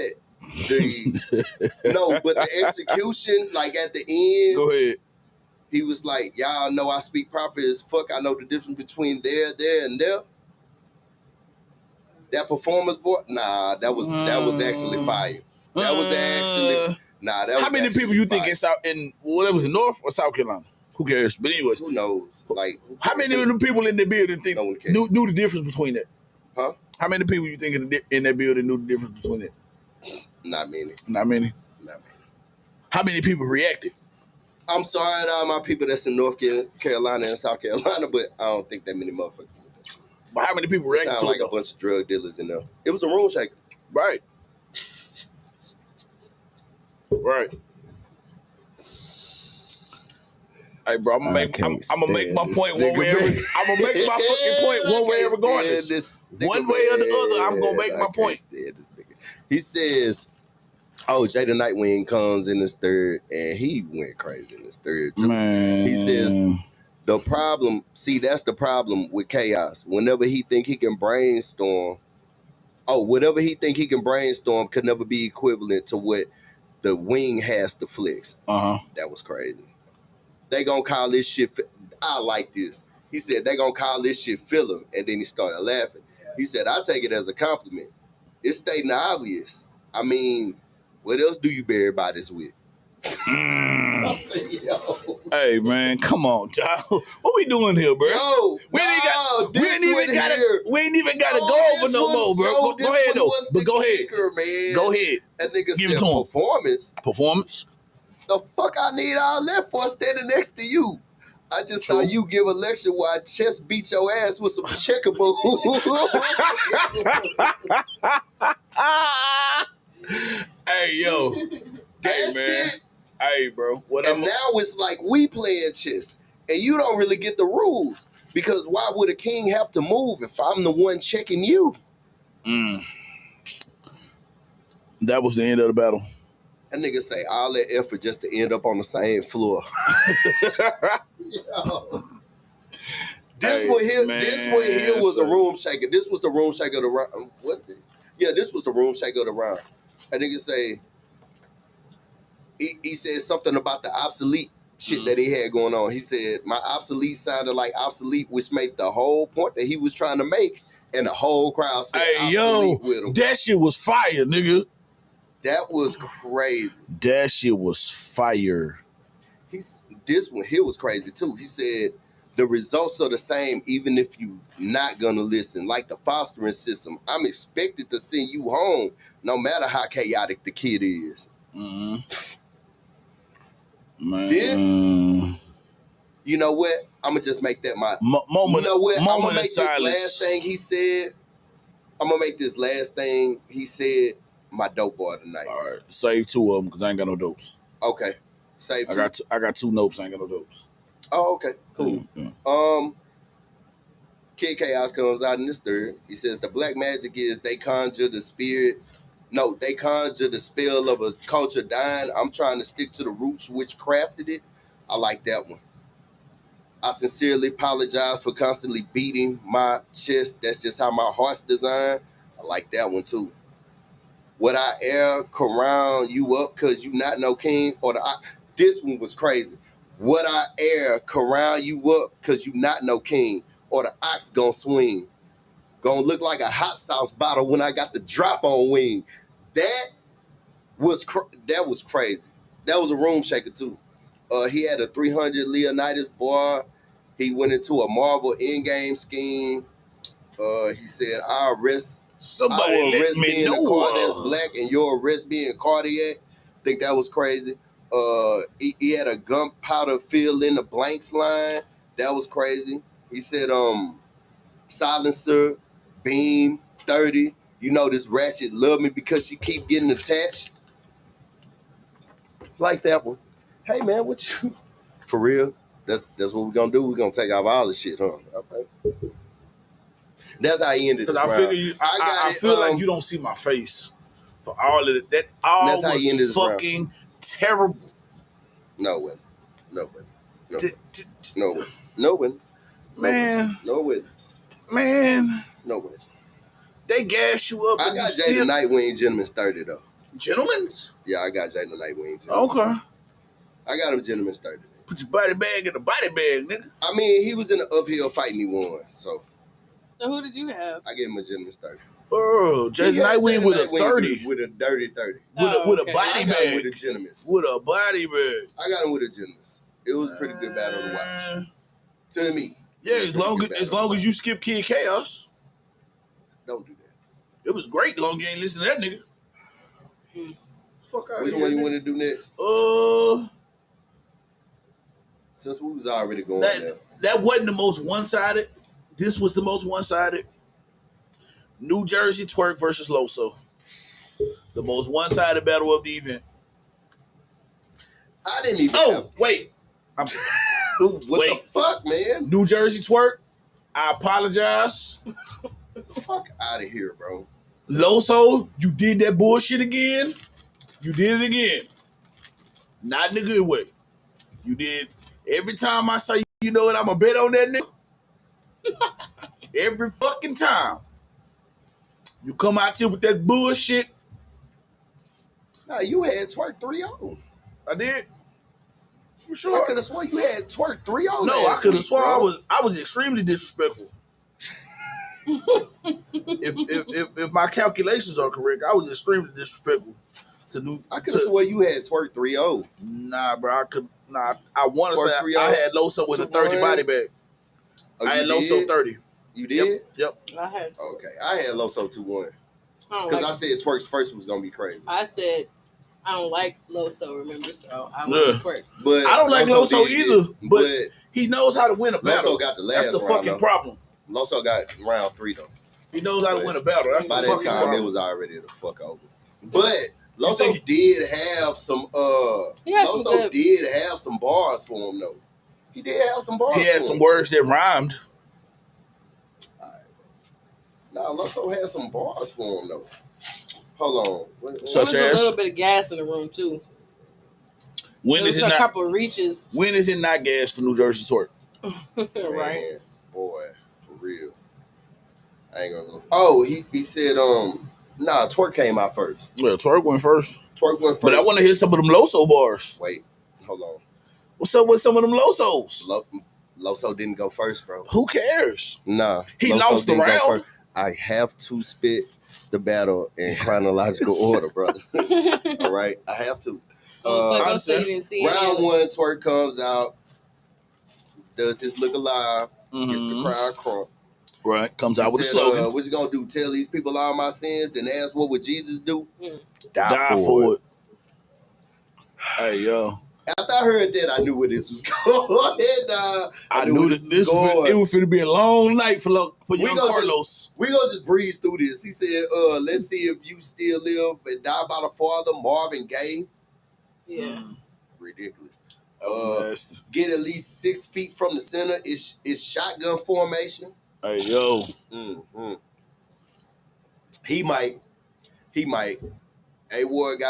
the execution, like at the end. Go ahead. He was like, y'all know I speak proper as fuck. I know the difference between there, and there. That performance, boy, nah, that was actually fire. That was actually, that was. How many people you think it's out in, whatever, was it North or South Carolina? Who cares? But anyways. Who knows? Like, how many of the people in the building think knew the difference between that? Huh? How many people you think in that building knew the difference between that? Not many. Not many? Not many. How many people reacted? I'm sorry to all my people that's in North Carolina and South Carolina, but I don't think that many motherfuckers. But how many people reacted to it? Sound like a bunch of drug dealers in there. It was a room shaker. Right. Right. Hey, bro, I'm gonna make my point one way. I'm gonna make my fucking point one way regardless. One way or the other, I'm gonna make my point. He says, Oh, Jada Nightwing comes in his third, and he went crazy in his third too. Man. He says the problem. See, that's the problem with chaos. Whenever he think he can brainstorm, whatever he think he can brainstorm could never be equivalent to what the wing has to flex. That was crazy. They gonna call this shit. I like this. He said they gonna call this shit filler, and then he started laughing. He said, "I take it as a compliment. It's stating the obvious. I mean, what else do you bury bodies with?" I said, yo. Hey man, come on, dog. What we doing here, bro? Yo, we ain't even gotta go over no more, bro. Go ahead though. But go ahead. Man. Go ahead. That nigga Give said it to him. Performance. The fuck I need all that for standing next to you? I just saw you give a lecture while I chest beat your ass with some checkerboard. Hey, yo. That shit. Hey, bro. And now it's like we playing chess, and you don't really get the rules. Because why would a king have to move if I'm the one checking you? That was the end of the battle. That nigga say all that effort just to end up on the same floor. Yo. This one here was a room shaker. This was the room shaker of the round. What's it? Yeah, this was the room shaker of the round. That nigga say, he said something about the obsolete shit that he had going on. He said, my obsolete sounded like obsolete, which made the whole point that he was trying to make. And the whole crowd said obsolete with him. That shit was fire, nigga. That was crazy. That shit was fire. This one here was crazy too. He said the results are the same even if you not gonna listen. Like the fostering system, I'm expected to send you home no matter how chaotic the kid is. Man. This, you know what? I'm gonna just make that my moment. You know what? I'm gonna make this last thing he said. I'm gonna make this last thing he said my dope bar tonight. All right, save two of them because I ain't got no dopes. Okay, save two. I got two notes. I ain't got no dopes. Oh, okay, cool. Kid Chaos comes out in this third. He says the black magic is they conjure the spirit. No, they conjure the spell of a culture dying. I'm trying to stick to the roots which crafted it. I like that one. I sincerely apologize for constantly beating my chest. That's just how my heart's designed. I like that one too. Would I ever crown you up because you not no king? This one was crazy. Would I ever crown you up because you not no king? Or the ox gonna swing? Gonna look like a hot sauce bottle when I got the drop on wing. That was crazy. That was a room shaker too. He had a 300 Leonidas bar. He went into a Marvel Endgame scheme. He said, I'll arrest me in the car that's black and you'll arrest me in cardiac. Think that was crazy. He had a gunpowder fill in the blanks line. That was crazy. He said, silencer, beam, 30. You know this ratchet love me because she keep getting attached. Like that one. Hey man, what you for real? That's what we're gonna do. We're gonna take off all the shit, huh? Okay. That's how he ended. Because I figure I feel like you don't see my face for all of it. That all that's how he ended fucking terrible. No way. Man. They gas you up. I got Jada Nightwing Gentleman's 30 though. Gentleman's? Yeah, I got Jada Nightwing. Okay. I got him Gentleman's 30. Put your body bag in the body bag, nigga. I mean, he was in an uphill fight and he won. So who did you have? I gave him a Gentleman's 30. Oh, Jada Nightwing with a 30. With a dirty 30. With a body bag. With a Gentleman's. With a body bag. I got him with a Gentleman's. It was a pretty good battle to watch. To me. Yeah, as long as you skip Kid Chaos. Don't do that. It was great long as you ain't listen to that nigga. Fuck out. Which one you want to do next? Since we was already going there. That wasn't the most one-sided. This was the most one-sided. New Jersey Twerk versus Loso. The most one-sided battle of the event. I didn't even wait. What the fuck, man? New Jersey Twerk. I apologize. Fuck out of here, bro. Loso, you did that bullshit again. You did it again. Not in a good way. You did. Every time I say, you know what, I'm going to bet on that nigga. Every fucking time. You come out here with that bullshit. Nah, you had twerk 3-0. I did. You sure? I could have sworn you had twerk 3-0. No, I could have sworn I was extremely disrespectful. if my calculations are correct, I was extremely disrespectful to New. I could have sworn you had twerk 3-0. Nah, bro, I could. Nah, I want to say I had Loso with a 30 body bag. Oh, I had Loso 30. You did? Yep. I had. Okay, I had Loso 2-1. Because I said twerk's first was gonna be crazy. I said I don't like Loso, remember? So I went to twerk. But I don't like Loso either. But he knows how to win a battle. Loso got the last round. That's the fucking problem. Loso got round 3 though. He knows how to win a battle. That's by the that fucking time problem. it was already the fuck over. But Loso did have some Loso did have some bars for him though. He did have some bars. He had some words that rhymed. Nah, Loso had some bars for him though. Hold on. Such as a little bit of gas in the room too. When is it not? A couple of reaches. When is it not gas for New Jersey twerk? Right. Man, boy, for real. I ain't gonna. Oh, he said nah, twerk came out first. Well, twerk went first. Twerk went first. But I want to hear some of them Loso bars. Wait, hold on. What's up with some of them Losos? Loso didn't go first, bro. Who cares? Nah, he Loso lost the round. I have to spit the battle in chronological order, brother. All right, I have to. Round 1, twerk comes out, does his look alive, gets the crowd crunk. Right, comes out with a slogan. What you gonna do? Tell these people all my sins, then ask what would Jesus do? Die for it. Hey, yo. After I heard that, I knew where this was going. I knew this it was finna be a long night for young Carlos. We gonna just breeze through this. He said, let's see if you still live and die by the Father, Marvin Gaye. Yeah. Ridiculous. Get at least 6 feet from the center. It's shotgun formation. Hey, yo. Mm-hmm. He might. Hey, Ward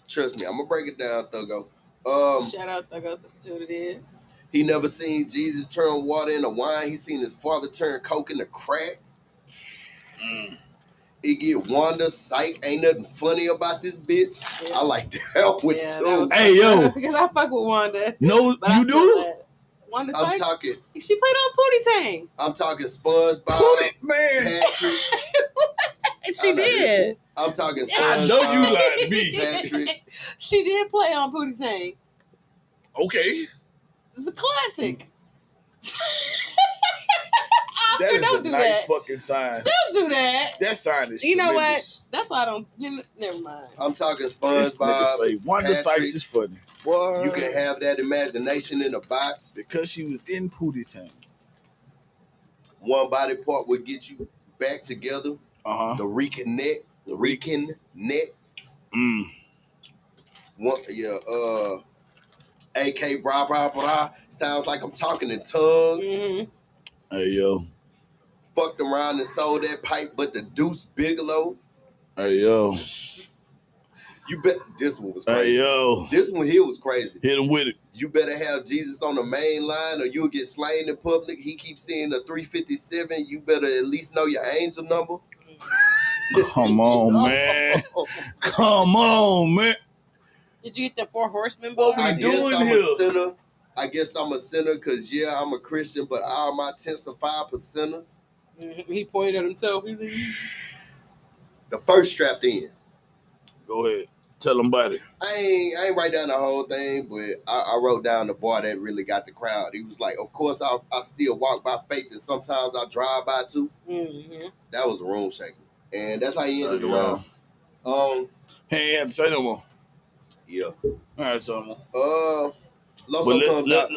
trust me, I'm gonna break it down, Thuggo. Shout out Thuggo to it in. He never seen Jesus turn water into wine. He seen his father turn coke into crack. It get Wanda, psych, ain't nothing funny about this bitch. Yeah. I like that one too. Hey, yo. Because I fuck with Wanda. No, but you do? Wanda I'm psych? talking. She played on Pootie Tang. I'm talking SpongeBob. Man. Patrick. She did. I'm talking SpongeBob. I know you lied to me. Patrick. She did play on Pootie Tang. Okay. It's a classic. That is a nice fucking sign. Don't do that. That sign is You know tremendous. what? That's why I don't. Never mind. I'm talking SpongeBob. Wanda Sykes is funny. What? You can have that imagination in a box. Because she was in Pootie Tang. One body part would get you back together. The reconnect. One, AK bra bra bra. Sounds like I'm talking in tongues. Mm-hmm. Hey, yo. Fucked around and sold that pipe, but the Deuce Bigelow. Hey, yo. You bet this one was crazy. Hey, yo. This one here was crazy. Hit him with it. You better have Jesus on the main line or you'll get slain in public. He keeps seeing the 357. You better at least know your angel number. Come on, man. Come on, man. Did you get the 4 horsemen? What we doing here? I guess I'm a sinner because, yeah, I'm a Christian, but all my tents are 5%ers. Mm-hmm. He pointed at himself. The first strapped in. Go ahead. Tell them about it. I ain't write down the whole thing, but I wrote down the bar that really got the crowd. He was like, of course, I still walk by faith, and sometimes I drive by too. Mm-hmm. That was a room shaker. And that's how he ended the round. He ain't had to say no more. Yeah. All right, so more. Loso comes out.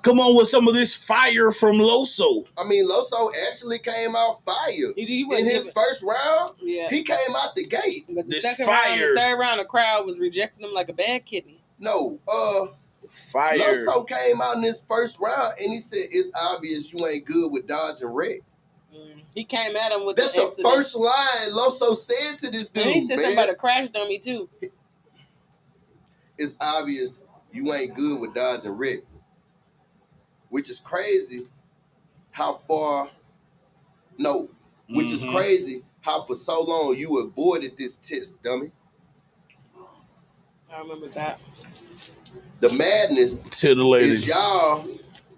Come on with some of this fire from Loso. I mean, Loso actually came out fire. In his first round, he came out the gate. But the second round, the third round, the crowd was rejecting him like a bad kidney. No, fire. Loso came out in his first round and he said, it's obvious you ain't good with dodge and wreck. He came at him with that's the first line Loso said to this dude. And he said something about a crash dummy too. It's obvious you ain't good with Dodge and Rick, which is crazy. Which is crazy how for so long you avoided this test, dummy. I remember that. The madness to the lady is y'all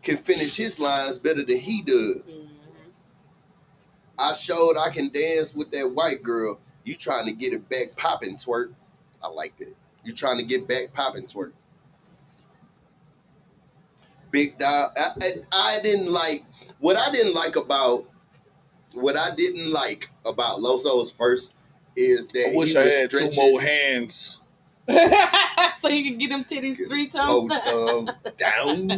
can finish his lines better than he does. I showed I can dance with that white girl. You trying to get it back popping, twerk. I like that. You trying to get back popping, twerk. Big dog. I didn't like what I didn't like about Loso's first is that I wish I had 2 more hands. So you can get them titties 3 times. Both thumbs down.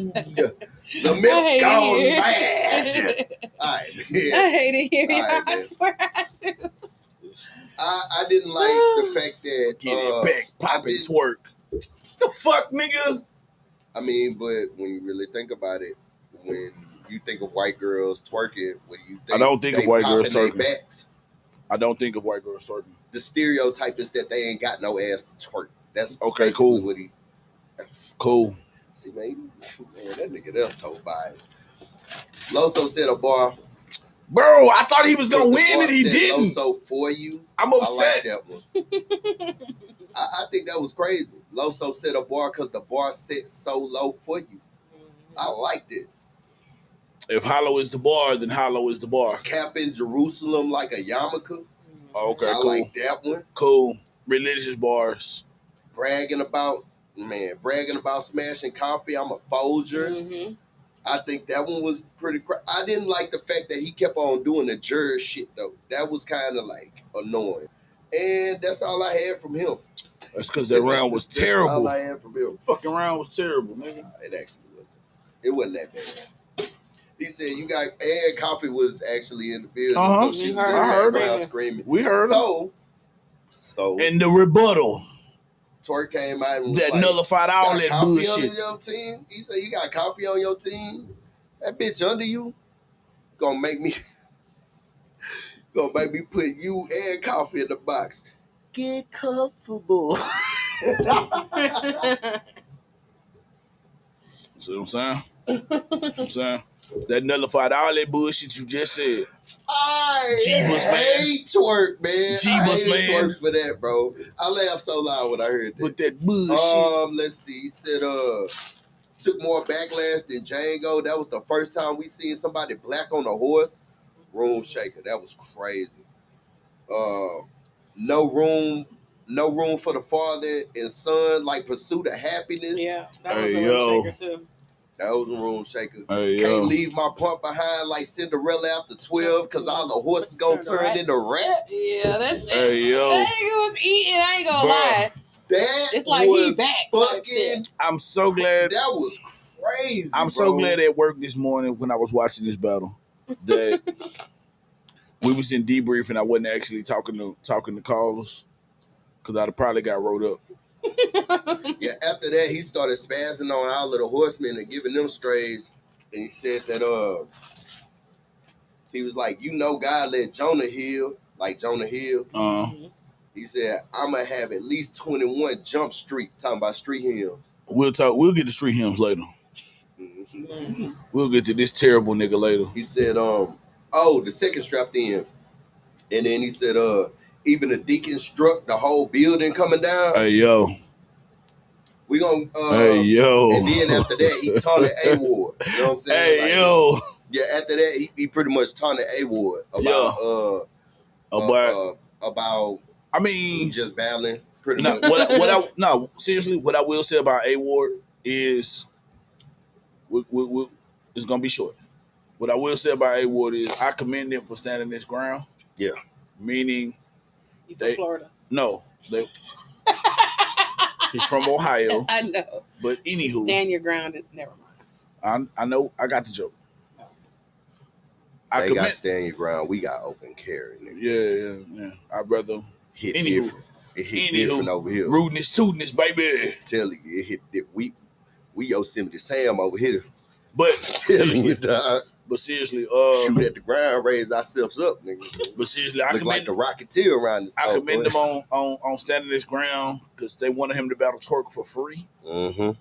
The milk's gone bad. All right, man. I hate it here. Right, I swear I do. I didn't like the fact that get it back, pop it, twerk. The fuck, nigga? I mean, but when you really think about it, when you think of white girls twerking, what do you think? I don't think of white girls twerking. Backs? I don't think of white girls twerking. The stereotype is that they ain't got no ass to twerk. That's okay. Cool. What cool. See, man, that nigga, that's so biased. Loso said a bar. Bro, I thought he was gonna win and he didn't. Loso for you. I'm upset. I like that one. I think that was crazy. Loso set a bar because the bar set so low for you. I liked it. If hollow is the bar, then hollow is the bar. Capping Jerusalem like a yarmulke. Oh, okay, I like that one. Cool. Religious bars. Bragging about smashing coffee. I'm a Folgers. I think that one was pretty I didn't like the fact that he kept on doing the juror shit, though. That was kind of, like, annoying. And that's all I had from him. That's because that round was terrible. That's all I had from him. Fucking round was terrible, nigga. It actually wasn't. It wasn't that bad. He said and Coffee was actually in the building, so she was around screaming. We heard her. So in the rebuttal, Twerk came out and was that nullified all that bullshit. On your team? He said, you got coffee on your team? That bitch under you? Gonna make me put you and Coffee in the box. Get comfortable. See what I'm saying? That nullified all that bullshit you just said. I hate Twerk, man. Jeebus, man. Twerk for that, bro. I laughed so loud when I heard that. With that bullshit. Let's see. He said, took more backlash than Django. That was the first time we seen somebody black on a horse. Room shaker. That was crazy. No room for the father and son, like Pursuit of Happiness. Yeah, that was a room shaker too. That was a room shaker. Can't leave my pump behind like Cinderella after 12 because all the horses gonna turn into rats. Yeah, that shit. That nigga was eating. I ain't gonna lie. It's like he back. Fucking. I'm so glad. That was crazy. I'm so glad at work this morning when I was watching this battle that we was in debrief and I wasn't actually talking to callers because I'd probably got rolled up. Yeah, after that, he started spazzing on all of the horsemen and giving them strays. And he said that he was like, God let Jonah heal, like Jonah Hill. He said, I'm gonna have at least 21 jump streak, talking about street hymns. We'll get to street hymns later. We'll get to this terrible nigga later. He said, the second strapped in. And then he said, even the deacon struck the whole building coming down. Hey, yo. We gonna hey, yo. And then after that, he taunted A-Ward. You know what I'm saying? Hey, yo. Yeah, after that, he pretty much taunted A-Ward about I mean, just battling pretty much. Seriously, what I will say about A-Ward is it's gonna be short. What I will say about A-Ward is I commend them for standing this ground. Yeah. Meaning from Florida. No. He's from Ohio. I know. But anywho. Stand your ground. Never mind. I know. I got the joke. They got stand your ground. We got open carry. Nigga. Yeah. I'd rather hit different. It hit different over here. Rudeness, tootiness, baby. Tell you, it hit. We Yosemite Sam over here. But telling you, dog. But seriously, shoot at the ground, raise ourselves up, nigga. But seriously, I look commend like the Rocketeer around this. I commend them on standing his ground because they wanted him to battle Twerk for free. Mm-hmm.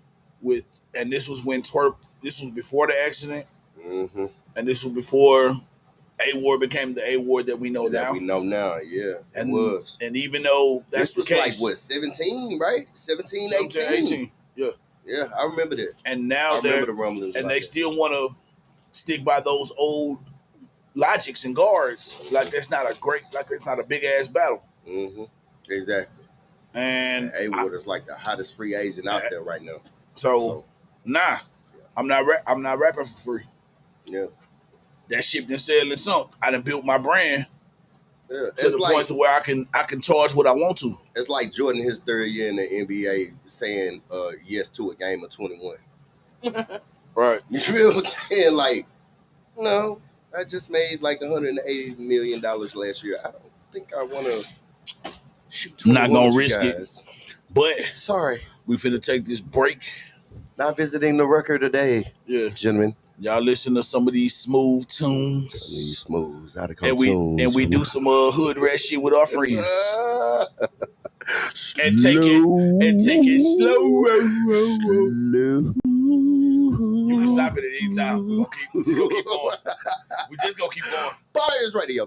And this was when Twerk. This was before the accident. Mm-hmm. And this was before A-Ward became the A-Ward that we know now. Yeah. It was. And even though that's this was the case, like, what, 17, right? 17, 18? Yeah. Yeah, I remember that. And now the rumblings. And they still want to stick by those old logics and guards. Like that's not a big-ass battle. Mm-hmm. Exactly. And A-Ward is like the hottest free agent out there right now. So nah, yeah. I'm not rapping for free. Yeah. That ship done sailed and sunk. I done built my brand to the point to where I can charge what I want to. It's like Jordan his third year in the NBA saying yes to a game of 21. Right. You feel what I'm saying? Like, no, I just made like $180 million last year. I don't think I want to shoot 21. Not gonna risk it. But sorry, we finna take this break. Not visiting the record today. Yeah, gentlemen. Y'all listen to some of these smooth tunes. These smooths, out of tunes. And we do some hood rat shit with our friends. and take it slow. You can stop it at any time. We're just gonna keep going. We just gonna keep going. Babiez Radio.